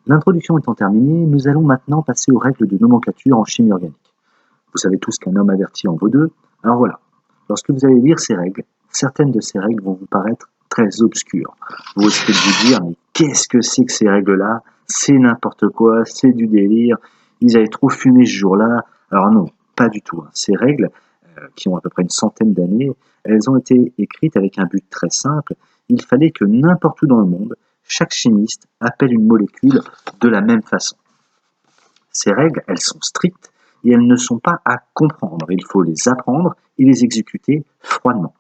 L'introduction étant terminée, nous allons maintenant passer aux règles de nomenclature en chimie organique. Vous savez tous qu'un homme averti en vaut deux. Alors voilà, lorsque vous allez lire ces règles, certaines de ces règles vont vous paraître très obscures. Vous risquez de vous dire, mais qu'est-ce que c'est que ces règles-là? C'est n'importe quoi, c'est du délire, ils avaient trop fumé ce jour-là. Alors non, pas du tout. Ces règles, qui ont à peu près une centaine d'années, elles ont été écrites avec un but très simple. Il fallait que n'importe où dans le monde, chaque chimiste appelle une molécule de la même façon. Ces règles, elles sont strictes et elles ne sont pas à comprendre. Il faut les apprendre et les exécuter froidement.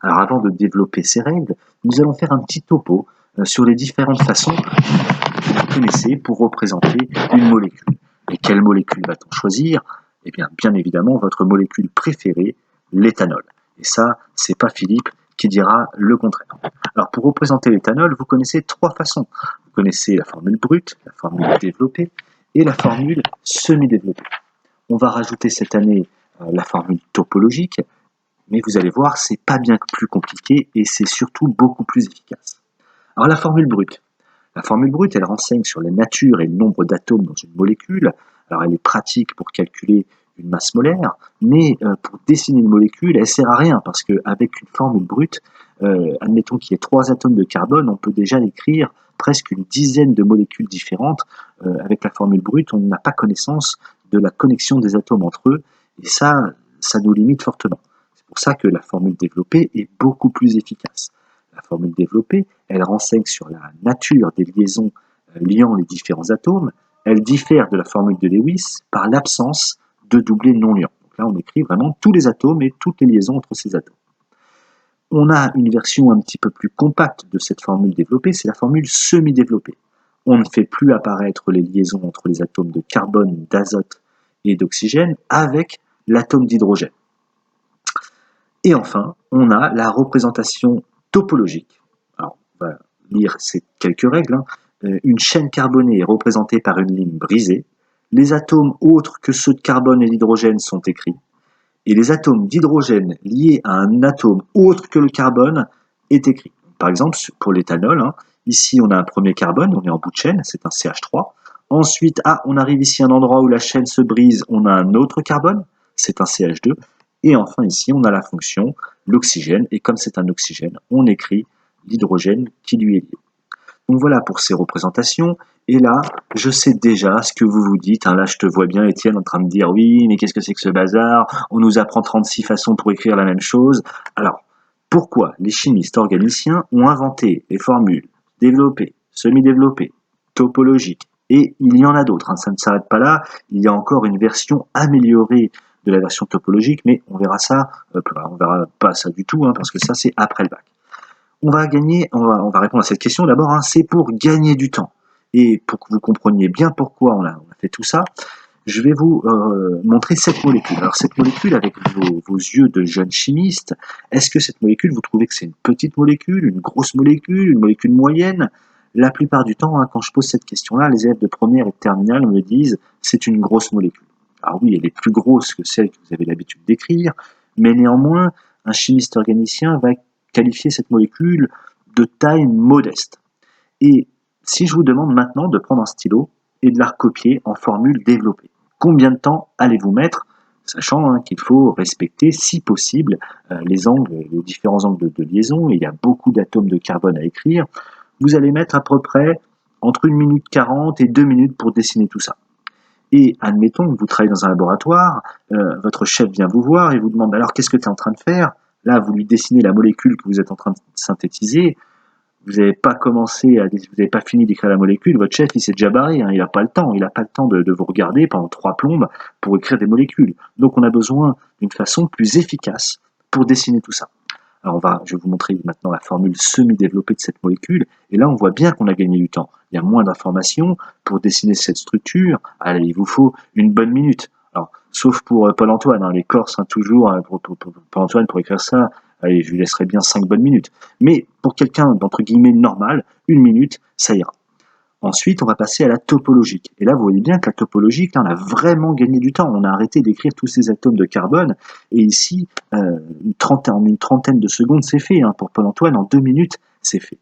Alors avant de développer ces règles, nous allons faire un petit topo sur les différentes façons que vous connaissez pour représenter une molécule. Et quelle molécule va-t-on choisir? Eh bien, bien évidemment, votre molécule préférée, l'éthanol. Et ça, c'est pas Philippe qui dira le contraire. Alors, pour représenter l'éthanol, vous connaissez trois façons. Vous connaissez la formule brute, la formule développée et la formule semi-développée. On va rajouter cette année la formule topologique, mais vous allez voir, c'est pas bien plus compliqué et c'est surtout beaucoup plus efficace. Alors, la formule brute. La formule brute, elle renseigne sur la nature et le nombre d'atomes dans une molécule. Alors, elle est pratique pour calculer une masse molaire, mais pour dessiner une molécule, elle sert à rien parce qu'avec une formule brute, admettons qu'il y ait 3 atomes de carbone, on peut déjà écrire presque une dizaine de molécules différentes. Avec la formule brute, on n'a pas connaissance de la connexion des atomes entre eux, et ça nous limite fortement. C'est pour ça que la formule développée est beaucoup plus efficace. La formule développée, elle renseigne sur la nature des liaisons liant les différents atomes. Elle diffère de la formule de Lewis par l'absence de doublés non liants. Donc là, on écrit vraiment tous les atomes et toutes les liaisons entre ces atomes. On a une version un petit peu plus compacte de cette formule développée, c'est la formule semi-développée. On ne fait plus apparaître les liaisons entre les atomes de carbone, d'azote et d'oxygène avec l'atome d'hydrogène. Et enfin, on a la représentation topologique. Alors, on va lire ces quelques règles. Une chaîne carbonée est représentée par une ligne brisée. Les atomes autres que ceux de carbone et d'hydrogène sont écrits. Et les atomes d'hydrogène liés à un atome autre que le carbone est écrit. Par exemple, pour l'éthanol, ici on a un premier carbone, on est en bout de chaîne, c'est un CH3. Ensuite, on arrive ici à un endroit où la chaîne se brise, on a un autre carbone, c'est un CH2. Et enfin ici, on a la fonction, l'oxygène, et comme c'est un oxygène, on écrit l'hydrogène qui lui est lié. Donc voilà pour ces représentations. Et là, je sais déjà ce que vous vous dites. Là, je te vois bien, Étienne, en train de dire oui, mais qu'est-ce que c'est que ce bazar? On nous apprend 36 façons pour écrire la même chose. Alors, pourquoi les chimistes organiciens ont inventé les formules développées, semi-développées, topologiques? Et il y en a d'autres, ça ne s'arrête pas là. Il y a encore une version améliorée de la version topologique, mais on verra ça, on verra pas ça du tout, parce que ça, c'est après le bac. On va répondre à cette question d'abord, c'est pour gagner du temps. Et pour que vous compreniez bien pourquoi on a fait tout ça, je vais vous montrer cette molécule. Alors cette molécule, avec vos yeux de jeune chimiste, est-ce que cette molécule, vous trouvez que c'est une petite molécule, une grosse molécule, une molécule moyenne? La plupart du temps, quand je pose cette question-là, les élèves de première et de terminale me disent c'est une grosse molécule. Alors oui, elle est plus grosse que celle que vous avez l'habitude d'écrire, mais néanmoins, un chimiste organicien va qualifier cette molécule de taille modeste. Et si je vous demande maintenant de prendre un stylo et de la recopier en formule développée, combien de temps allez-vous mettre, sachant qu'il faut respecter, si possible, les différents angles de liaison, et il y a beaucoup d'atomes de carbone à écrire, vous allez mettre à peu près entre 1 minute 40 et 2 minutes pour dessiner tout ça. Et admettons que vous travaillez dans un laboratoire, votre chef vient vous voir et vous demande alors qu'est-ce que tu es en train de faire? Là, vous lui dessinez la molécule que vous êtes en train de synthétiser. Vous n'avez pas fini d'écrire la molécule, votre chef il s'est déjà barré, il n'a pas le temps, de vous regarder pendant 3 plombes pour écrire des molécules. Donc on a besoin d'une façon plus efficace pour dessiner tout ça. Alors je vais vous montrer maintenant la formule semi-développée de cette molécule, et là on voit bien qu'on a gagné du temps. Il y a moins d'informations pour dessiner cette structure. Allez, il vous faut une bonne minute. Alors, sauf pour Paul-Antoine, les Corses, toujours, pour Paul-Antoine, pour écrire ça, allez, je lui laisserai bien 5 bonnes minutes. Mais pour quelqu'un d'entre guillemets normal, 1 minute, ça ira. Ensuite, on va passer à la topologique. Et là, vous voyez bien que la topologique, on a vraiment gagné du temps. On a arrêté d'écrire tous ces atomes de carbone. Et ici, en une trentaine de secondes, c'est fait. Pour Paul-Antoine, en 2 minutes, c'est fait.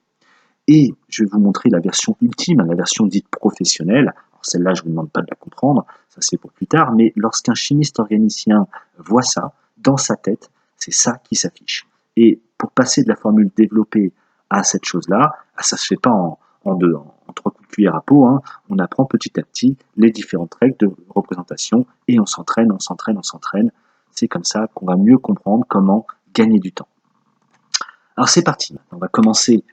Et je vais vous montrer la version ultime, la version dite professionnelle. Celle-là, je ne vous demande pas de la comprendre, ça c'est pour plus tard, mais lorsqu'un chimiste organicien voit ça, dans sa tête, c'est ça qui s'affiche. Et pour passer de la formule développée à cette chose-là, ça ne se fait pas en 3 coups de cuillère à peau, hein. On apprend petit à petit les différentes règles de représentation et on s'entraîne. C'est comme ça qu'on va mieux comprendre comment gagner du temps. Alors c'est parti, on va commencer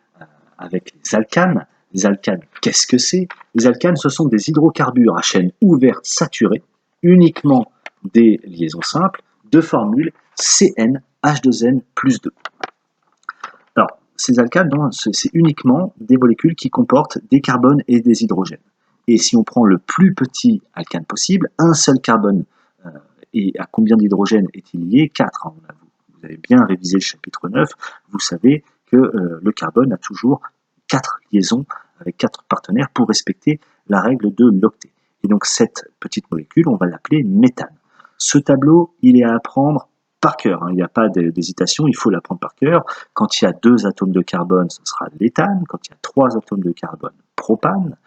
avec les alcanes. Les alcanes, qu'est-ce que c'est? Les alcanes, ce sont des hydrocarbures à chaîne ouverte saturée, uniquement des liaisons simples, de formule CnH2n plus 2. Alors, ces alcanes, c'est uniquement des molécules qui comportent des carbones et des hydrogènes. Et si on prend le plus petit alcane possible, un seul carbone, et à combien d'hydrogènes est-il lié? 4. Vous avez bien révisé le chapitre 9, vous savez que le carbone a toujours 4 liaisons avec 4 partenaires pour respecter la règle de l'octet. Et donc cette petite molécule, on va l'appeler méthane. Ce tableau, il est à apprendre par cœur, hein. Il n'y a pas d'hésitation, il faut l'apprendre par cœur. Quand il y a 2 atomes de carbone, ce sera l'éthane. Quand il y a 3 atomes de carbone, propane.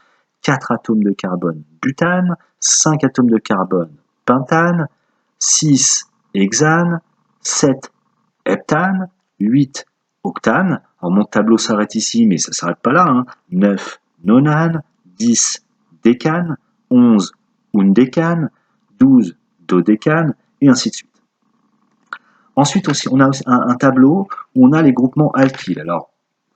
4 atomes de carbone, butane. 5 atomes de carbone, pentane. 6 hexane. 7 heptane. 8 octane. Alors mon tableau s'arrête ici, mais ça ne s'arrête pas là, hein. 9 nonane. 10 décane. 11 undécane. 12 dodécane, et ainsi de suite. Ensuite, aussi, on a un tableau où on a les groupements alkyles. Alors,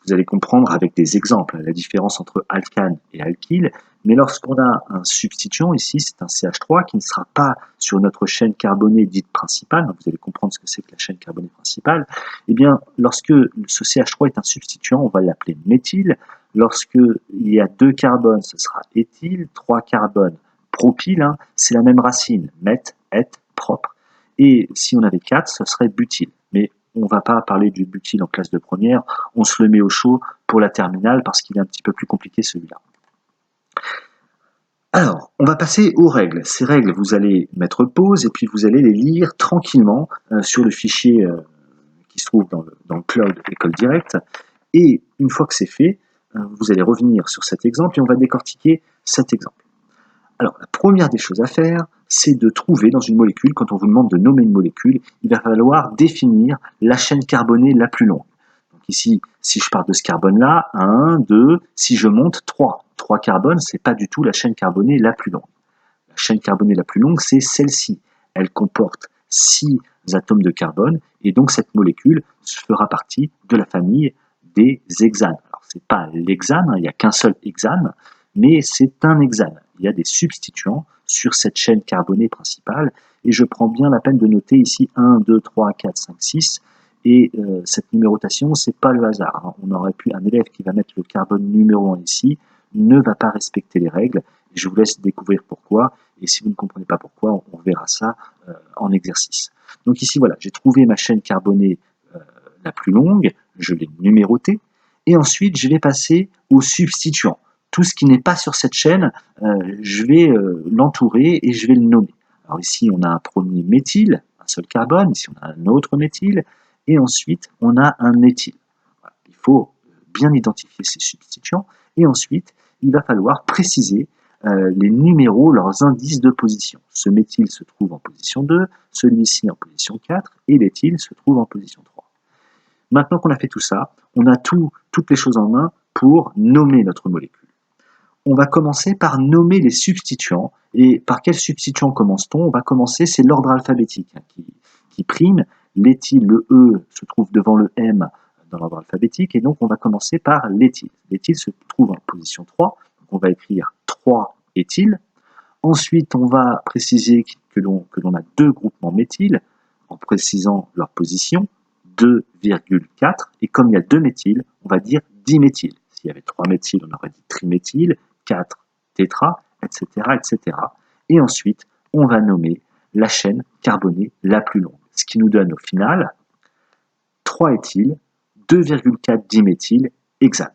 vous allez comprendre avec des exemples la différence entre alcane et alkyle, mais lorsqu'on a un substituant, ici c'est un CH3 qui ne sera pas sur notre chaîne carbonée dite principale, vous allez comprendre ce que c'est que la chaîne carbonée principale, et bien lorsque ce CH3 est un substituant, on va l'appeler méthyle. Lorsqu'il y a 2 carbones, ce sera éthyle, 3 carbones, propyle, hein, c'est la même racine, meth, et, propre. Et si on avait 4, ce serait butyle. Mais on ne va pas parler du butyle en classe de première, on se le met au chaud pour la terminale parce qu'il est un petit peu plus compliqué celui-là. Alors, on va passer aux règles. Ces règles, vous allez mettre pause et puis vous allez les lire tranquillement sur le fichier qui se trouve dans le cloud École Directe. Et une fois que c'est fait, vous allez revenir sur cet exemple et on va décortiquer cet exemple. Alors, la première des choses à faire, c'est de trouver dans une molécule, quand on vous demande de nommer une molécule, il va falloir définir la chaîne carbonée la plus longue. Donc ici, si je pars de ce carbone-là, 1, 2, si je monte, 3. 3 carbones, ce n'est pas du tout la chaîne carbonée la plus longue. La chaîne carbonée la plus longue, c'est celle-ci. Elle comporte 6 atomes de carbone, et donc cette molécule fera partie de la famille des hexanes. Alors, ce n'est pas l'hexane, il n'y a qu'un seul hexane, mais c'est un hexane. Il y a des substituants sur cette chaîne carbonée principale, et je prends bien la peine de noter ici 1, 2, 3, 4, 5, 6, et cette numérotation, c'est pas le hasard, hein. On aurait pu, un élève qui va mettre le carbone numéro 1 ici, ne va pas respecter les règles, et je vous laisse découvrir pourquoi, et si vous ne comprenez pas pourquoi, on verra ça en exercice. Donc ici, voilà, j'ai trouvé ma chaîne carbonée la plus longue, je l'ai numérotée, et ensuite je vais passer aux substituants. Tout ce qui n'est pas sur cette chaîne, je vais l'entourer et je vais le nommer. Alors ici, on a un premier méthyle, un seul carbone, ici on a un autre méthyle, et ensuite on a un éthyle. Voilà. Il faut bien identifier ces substituants, et ensuite il va falloir préciser les numéros, leurs indices de position. Ce méthyle se trouve en position 2, celui-ci en position 4, et l'éthyle se trouve en position 3. Maintenant qu'on a fait tout ça, on a toutes les choses en main pour nommer notre molécule. On va commencer par nommer les substituants. Et par quel substituant commence-t-on? On va commencer, c'est l'ordre alphabétique qui prime. L'éthyle, le E, se trouve devant le M dans l'ordre alphabétique. Et donc, on va commencer par l'éthyle. L'éthyle se trouve en position 3. Donc, on va écrire 3 éthyles. Ensuite, on va préciser que l'on a 2 groupements méthyles en précisant leur position, 2,4. Et comme il y a 2 méthyles, on va dire diméthyle. S'il y avait 3 méthyles, on aurait dit triméthyle, 4 tétra, etc., etc. Et ensuite, on va nommer la chaîne carbonée la plus longue. Ce qui nous donne au final 3 éthyles, 2,4 diméthyle, hexane.